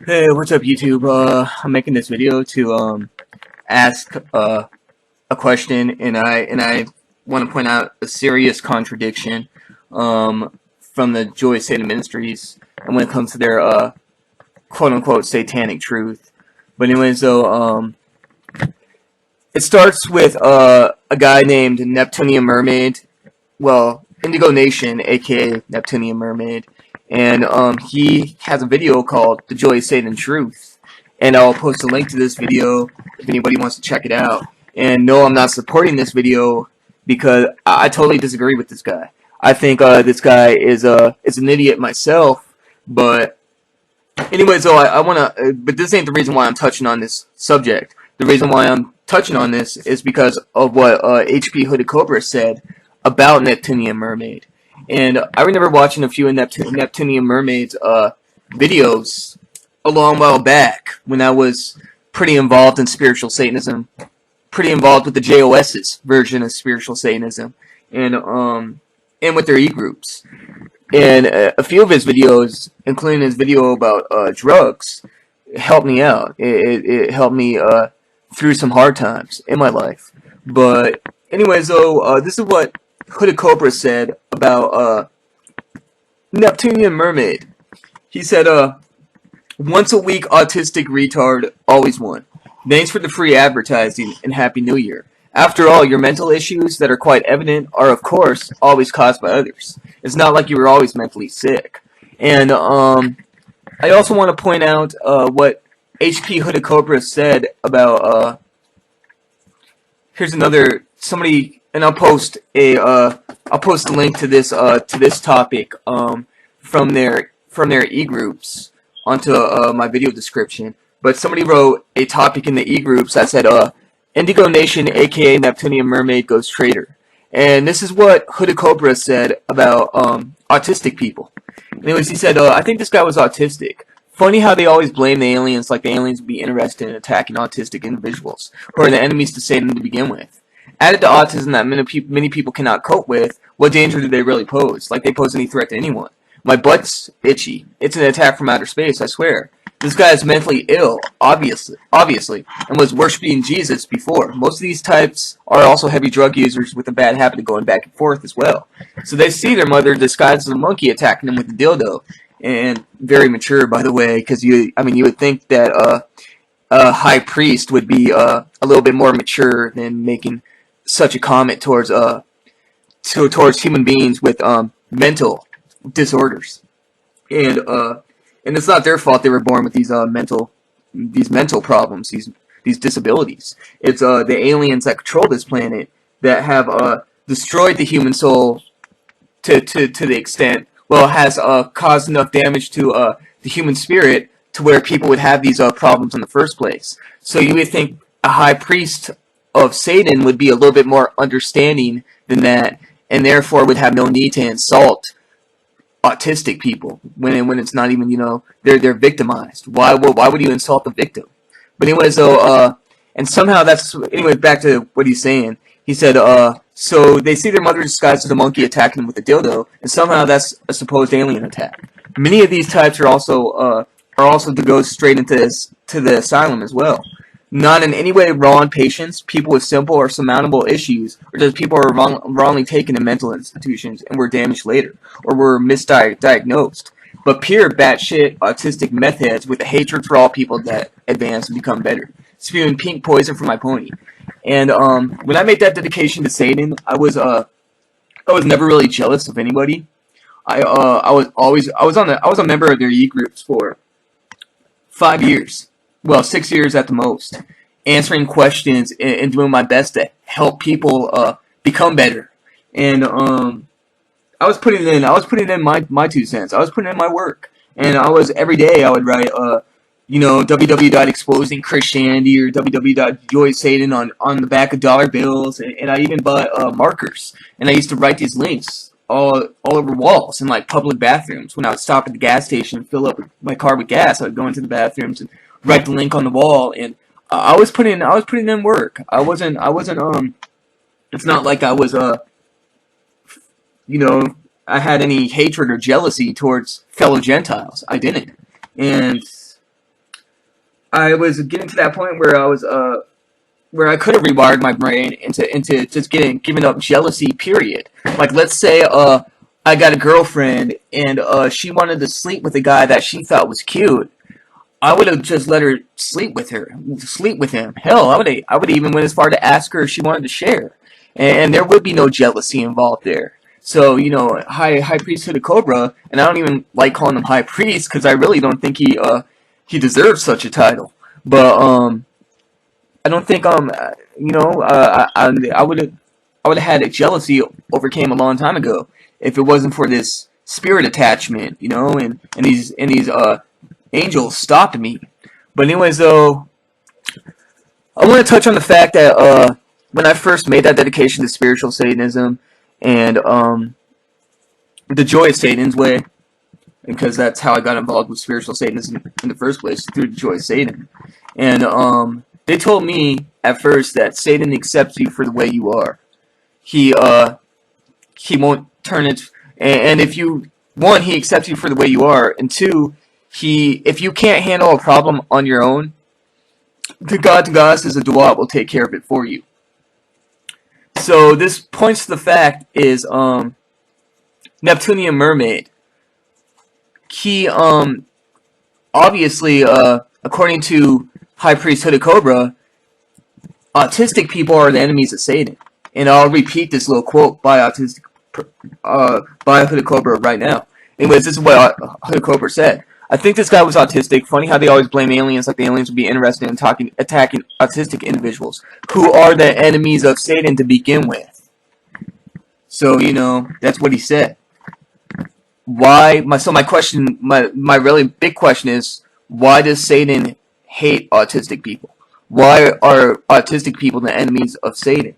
Hey, what's up, YouTube? I'm making this video to ask a question, and I want to point out a serious contradiction from the JoS Ministries, and when it comes to their quote unquote satanic truth. But anyways, though, it starts with a guy named Neptunian Mermaid, well, Indigo Nation, aka Neptunian Mermaid. And he has a video called The Joy of Satan Truth. And I'll post a link to this video if anybody wants to check it out. And no, I'm not supporting this video because I totally disagree with this guy. I think this guy is an idiot myself. But anyways, though, I want to, but this ain't the reason why I'm touching on this subject. The reason why I'm touching on this is because of what HP Hooded Cobra said about Neptunian Mermaid. And I remember watching a few of Neptunian Mermaid's videos a long while back when I was pretty involved in spiritual Satanism, pretty involved with the JoS's version of spiritual Satanism, and with their e-groups. And a few of his videos, including his video about drugs, helped me out. It helped me through some hard times in my life. But anyways, though, this is what Hooded Cobra said about Neptunian Mermaid. He said, once a week autistic retard, always one. Thanks for the free advertising and Happy New Year. After all, your mental issues that are quite evident are, of course, always caused by others. It's not like you were always mentally sick. And I also want to point out what HP Hooded Cobra said about here's another somebody. And I'll post a link to this topic from their e-groups onto my video description. But somebody wrote a topic in the e-groups that said Indigo Nation, aka Neptunian Mermaid, goes traitor. And this is what Hooded Cobra said about autistic people. Anyways, he said, I think this guy was autistic. Funny how they always blame the aliens, like the aliens would be interested in attacking autistic individuals, who are the enemies to Satan to begin with. Added to autism that many people cannot cope with, what danger do they really pose? Like they pose any threat to anyone. My butt's itchy. It's an attack from outer space, I swear. This guy is mentally ill, obviously, and was worshipping Jesus before. Most of these types are also heavy drug users with a bad habit of going back and forth as well. So they see their mother disguised as a monkey attacking them with a dildo. And very mature, by the way, because you would think that a high priest would be a little bit more mature than making such a comment towards human beings with mental disorders, and it's not their fault they were born with these mental problems, these disabilities. It's the aliens that control this planet that have destroyed the human soul to the extent, well, has caused enough damage to the human spirit to where people would have these problems in the first place. So you would think a high priest of Satan would be a little bit more understanding than that, and therefore would have no need to insult autistic people when it's not even, they're victimized. Why would you insult the victim? But anyways, though, and somehow anyways, back to what he's saying. He said, so they see their mother disguised as a monkey attacking them with a dildo, and somehow that's a supposed alien attack. Many of these types are also to go straight into the asylum as well. Not in any way wrong patients, people with simple or surmountable issues, or just people who are wrongly taken in mental institutions and were damaged later, or were misdiagnosed. But pure batshit autistic meth heads with a hatred for all people that advance and become better, spewing pink poison from my pony. And when I made that dedication to Satan, I was never really jealous of anybody. I was a member of their e-groups for 5 years. Well, 6 years at the most, answering questions and doing my best to help people become better. And I was putting in my 2 cents. I was putting in my work, and every day I would write www.exposingchristianity or www.joysatan on the back of dollar bills, and I even bought markers, and I used to write these links all over walls in like public bathrooms. When I would stop at the gas station and fill up my car with gas, I would go into the bathrooms and write the link on the wall, and I was putting in work. I wasn't it's not like I was I had any hatred or jealousy towards fellow Gentiles. I didn't. And I was getting to that point where where I could have rewired my brain into just giving up jealousy. Period. Like, let's say I got a girlfriend and she wanted to sleep with a guy that she thought was cute. I would have just let her sleep with him. Hell, I would even went as far to ask her if she wanted to share, and there would be no jealousy involved there. So, you know, High Priest Hooded Cobra, and I don't even like calling him High Priest because I really don't think he deserves such a title. But I don't think you know, I would have had a jealousy overcame a long time ago if it wasn't for this spirit attachment, you know, and these angels stopped me. But anyways, though, I want to touch on the fact that when I first made that dedication to spiritual Satanism and the Joy of Satan's way, because that's how I got involved with spiritual Satanism in the first place, through the Joy of Satan. And they told me at first that Satan accepts you for the way you are. He won't turn it. And if you, one, he accepts you for the way you are, and two, if you can't handle a problem on your own, the God to Goddesses of Duat will take care of it for you. So this points to the fact is Neptunian Mermaid. He obviously according to High Priest Hooded Cobra, autistic people are the enemies of Satan. And I'll repeat this little quote by Hooded Cobra right now. Anyways, this is what Hooded Cobra said. I think this guy was autistic. Funny how they always blame aliens, like the aliens would be interested in attacking autistic individuals, who are the enemies of Satan to begin with. So, you know, that's what he said. Why? My question, my really big question is, why does Satan hate autistic people? Why are autistic people the enemies of Satan?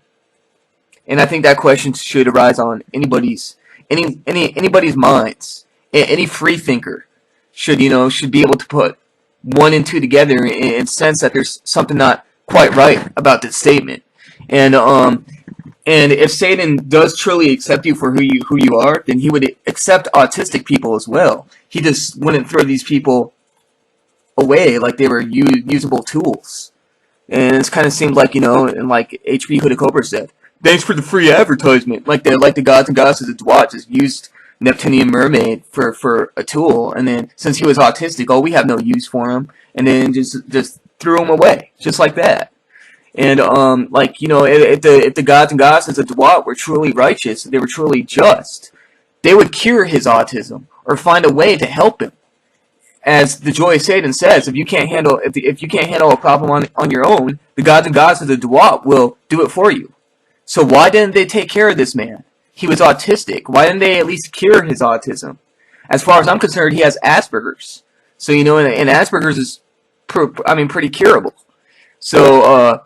And I think that question should arise on anybody's minds. Any free thinker should be able to put one and two together and sense that there's something not quite right about this statement. And if Satan does truly accept you for who you are, then he would accept autistic people as well. He just wouldn't throw these people away like they were usable tools. And it's kind of seemed like, you know, and like HB Hooded Cobra said, thanks for the free advertisement. Like the gods and goddesses of Duat just used Neptunian Mermaid for a tool, and then since he was autistic, oh, we have no use for him, and then just threw him away, just like that. And like, you know, if the gods and goddesses of Duat were truly righteous, they were truly just, they would cure his autism or find a way to help him. As the Joy of Satan says, if you can't handle a problem on your own, the gods and goddesses of Duat will do it for you. So why didn't they take care of this man? He was autistic. Why didn't they at least cure his autism? As far as I'm concerned, he has Asperger's. So, you know, and Asperger's is, pretty curable. So,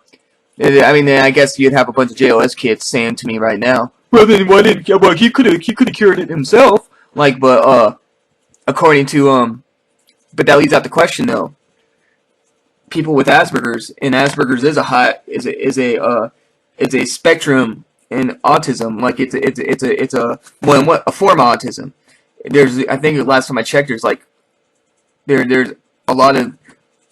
I guess you'd have a bunch of JoS kids saying to me right now, well, then why didn't? Well, he could have cured it himself. Like, but according to but that leads out the question though. People with Asperger's, and Asperger's is a spectrum in autism. Like it's a form of autism. I think the last time I checked, there's a lot of,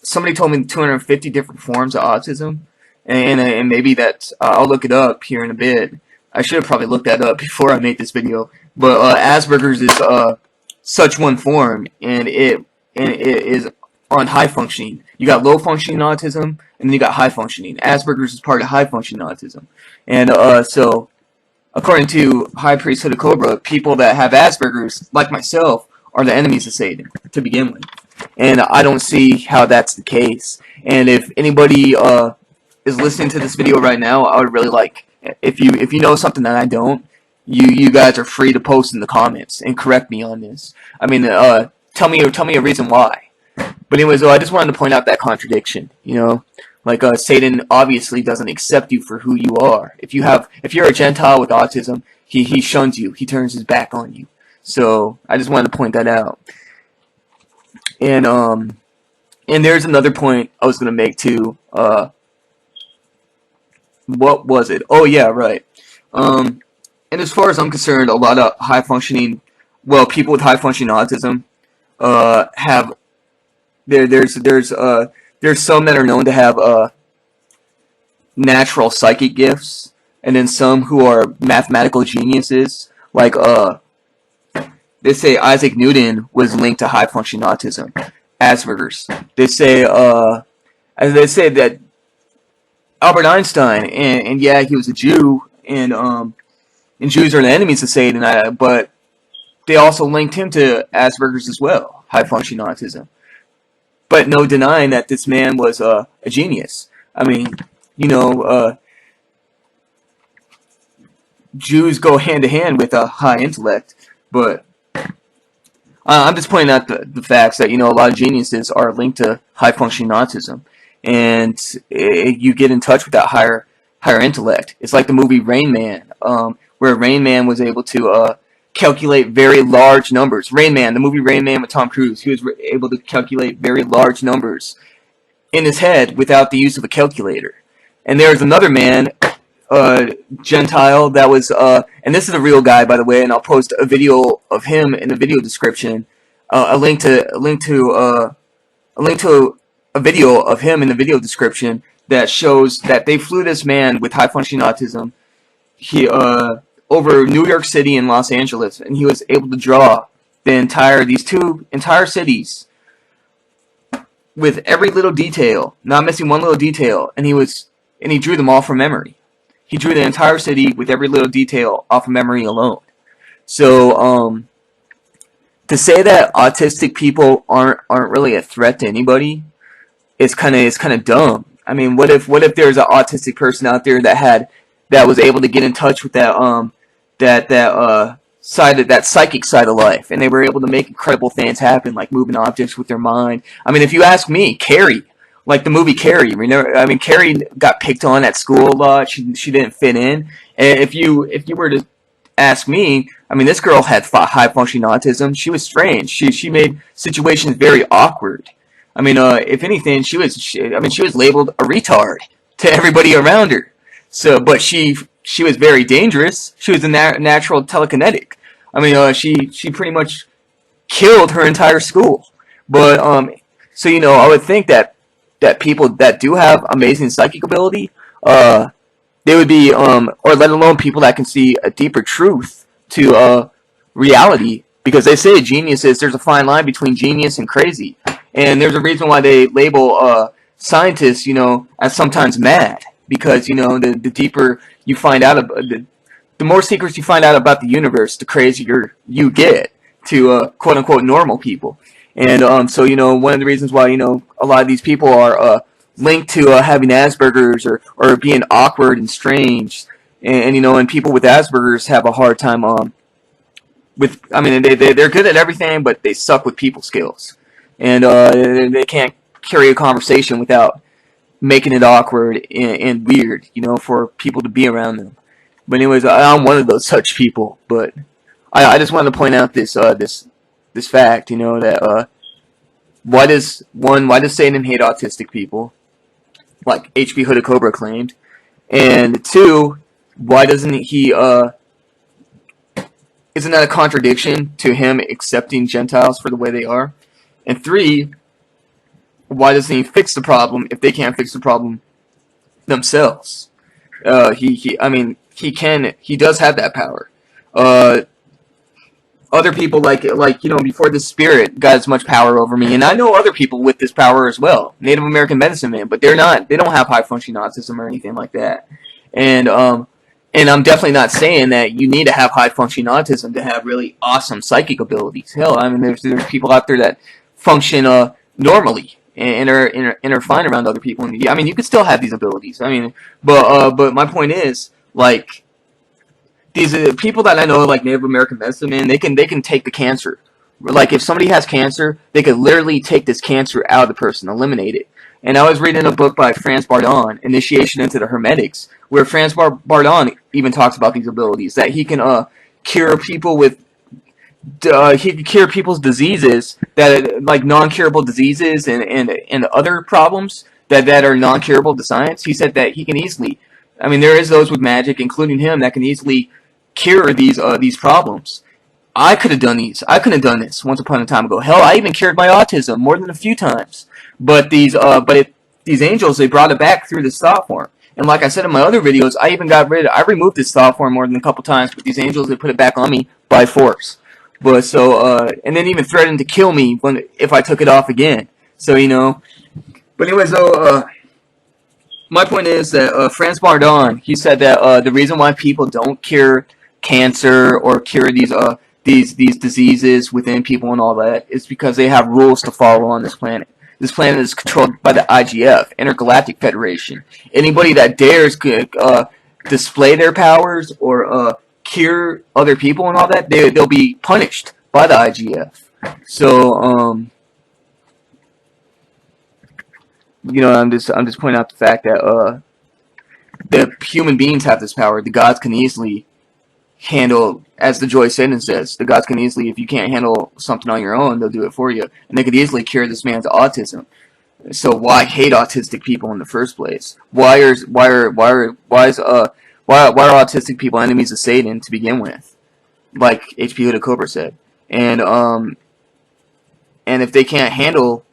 somebody told me 250 different forms of autism, and maybe that's, I'll look it up here in a bit. I should have probably looked that up before I made this video. But Asperger's is such one form, and it is on high functioning. You got low functioning autism, and then you got high functioning. Asperger's is part of high functioning autism. And so, according to High Priest Hooded Cobra, people that have Asperger's, like myself, are the enemies of Satan to begin with. And I don't see how that's the case. And if anybody is listening to this video right now, I would really like, if you know something that I don't, you guys are free to post in the comments and correct me on this. I mean, tell me a reason why. But anyways, I just wanted to point out that contradiction. You know, like Satan obviously doesn't accept you for who you are. If you're a Gentile with autism, he shuns you. He turns his back on you. So I just wanted to point that out. And there's another point I was gonna make too. What was it? Oh yeah, right. And as far as I'm concerned, a lot of people with high functioning autism have there's there's some that are known to have natural psychic gifts, and then some who are mathematical geniuses. Like they say Isaac Newton was linked to high functioning autism, Asperger's. They say that Albert Einstein, and yeah, he was a Jew, and Jews are the enemies of Satan, but they also linked him to Asperger's as well, high functioning autism. But no denying that this man was a genius. I mean, you know, Jews go hand to hand with a high intellect, but I'm just pointing out the facts that, you know, a lot of geniuses are linked to high functioning autism, and you get in touch with that higher intellect. It's like the movie Rain Man, where Rain Man was able to calculate very large numbers. Rain Man, the movie Rain Man with Tom Cruise, he was able to calculate very large numbers in his head without the use of a calculator. And there's another man, Gentile, that was, and this is a real guy, by the way, and I'll post a video of him in the video description, a link to a video of him in the video description that shows that they flew this man with high functioning autism over New York City and Los Angeles, and he was able to draw these two entire cities with every little detail, not missing one little detail, and he drew them all from memory. He drew the entire city with every little detail off of memory alone. So to say that autistic people aren't really a threat to anybody is kind of dumb. I mean, what if there's an autistic person out there that was able to get in touch with that psychic side of life, and they were able to make incredible things happen, like moving objects with their mind. I mean, if you ask me, Carrie, like the movie Carrie, Carrie got picked on at school a lot. She didn't fit in. And if you were to ask me, I mean, this girl had high functioning autism. She was strange. She made situations very awkward. I mean, if anything, she was labeled a retard to everybody around her. So, but she was very dangerous. She was a natural telekinetic. I mean, she pretty much killed her entire school. But so, you know, I would think that people that do have amazing psychic ability, they would be, or let alone people that can see a deeper truth to reality, because they say there's a fine line between genius and crazy, and there's a reason why they label scientists, you know, as sometimes mad, because, you know, the deeper you find out about the more secrets you find out about the universe, the crazier you get to quote unquote normal people. And so, you know, one of the reasons why, you know, a lot of these people are linked to having Asperger's or being awkward and strange, and you know, and people with Asperger's have a hard time they're good at everything, but they suck with people skills, and they can't carry a conversation without making it awkward and weird, you know, for people to be around them. But anyways, I'm one of those such people. But I just wanted to point out this fact, you know, that why does Satan hate autistic people, like H.B. Hood of Cobra claimed, and two, why doesn't he isn't that a contradiction to him accepting Gentiles for the way they are? And three, why doesn't he fix the problem if they can't fix the problem themselves? He does have that power. Other people, like you know, before the spirit got as much power over me, and I know other people with this power as well, Native American medicine men, but they don't have high functioning autism or anything like that. And I'm definitely not saying that you need to have high functioning autism to have really awesome psychic abilities. Hell, I mean, there's people out there that function normally and are fine around other people. And, I mean, you could still have these abilities. I mean, but my point is, like, these people that I know, like Native American medicine men, they can take the cancer. Like, if somebody has cancer, they could literally take this cancer out of the person, eliminate it. And I was reading a book by Franz Bardon, Initiation into the Hermetics, where Franz Bardon even talks about these abilities, that he can cure people with he can cure people's diseases that like non-curable diseases and other problems that are non-curable to science. He said that he can easily, I mean, there is those with magic, including him, that can easily cure these problems. I could have done these. I could have done this once upon a time ago. Hell, I even cured my autism more than a few times. But these angels, they brought it back through this thought form. And like I said in my other videos, I removed this thought form more than a couple times. But these angels, they put it back on me by force. But and then even threatened to kill me if I took it off again. So But anyways, my point is that Franz Bardon, he said that the reason why people don't cure cancer or cure these diseases within people and all that is because they have rules to follow on this planet. This planet is controlled by the IGF, Intergalactic Federation. Anybody that dares display their powers or cure other people and all that, they'll be punished by the IGF. So, I'm just pointing out the fact that the human beings have this power. The gods can easily handle, as the Joy Satan says, the gods can easily, if you can't handle something on your own, they'll do it for you, and they could easily cure this man's autism. So why hate autistic people in the first place? Why are autistic people enemies of Satan to begin with? Like H.P. Huda Cobra said, and if they can't handle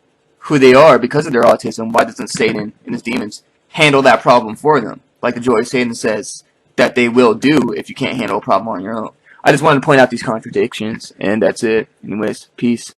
who they are because of their autism, why doesn't Satan and his demons handle that problem for them? Like the Joy of Satan says that they will do if you can't handle a problem on your own. I just wanted to point out these contradictions, and that's it. Anyways, peace.